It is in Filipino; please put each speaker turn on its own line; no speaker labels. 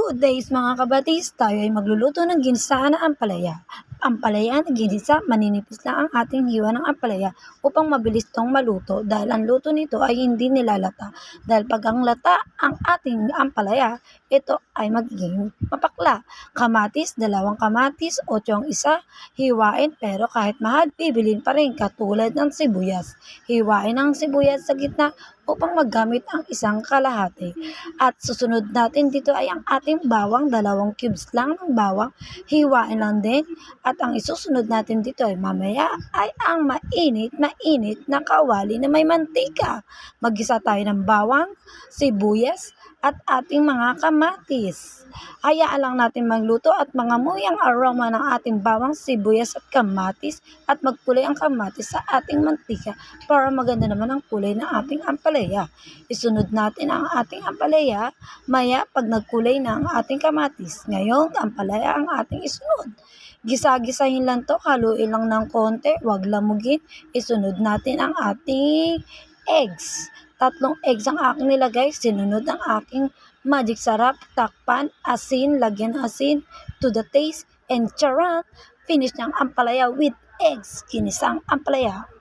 Good days mga kabatis, tayo ay magluluto ng ginisa na ampalaya. Ampalaya na ginisa, maninipis lang ang ating hiwa ng ampalaya upang mabilis tong maluto dahil ang luto nito ay hindi nilalata. Dahil pag ang lata ang ating ampalaya, ito ay magiging mapakla. Kamatis, 2 kamatis, 8 ang isa, hiwain pero kahit mahal, bibilin pa rin katulad ng sibuyas. Hiwain ang sibuyas sa gitna upang maggamit ang 1 kalahati. At susunod natin dito ay ang ating bawang, 2 cubes lang ng bawang, hiwain lang din. At ang isusunod natin dito ay mamaya ay ang mainit na kawali na may mantika. Maggisa tayo ng bawang, sibuyas, at ating mga kamatis. Hayaan lang natin magluto at mangamoy ang aroma ng ating bawang, sibuyas at kamatis at magkulay ang kamatis sa ating mantika para maganda naman ang kulay ng ating ampalaya. Isunod natin ang ating ampalaya maya pag nagkulay na ang ating kamatis. Ngayon, ampalaya ang ating isunod. Gisa-gisahin lang to, haluin lang ng konti, wag lamugin. Isunod natin ang ating eggs. 3 eggs ang aking nilagay, sinunod ang aking magic sarap, takpan, asin, lagyan ng asin, to the taste, and charan! Finish ng ampalaya with eggs, ginisang ampalaya.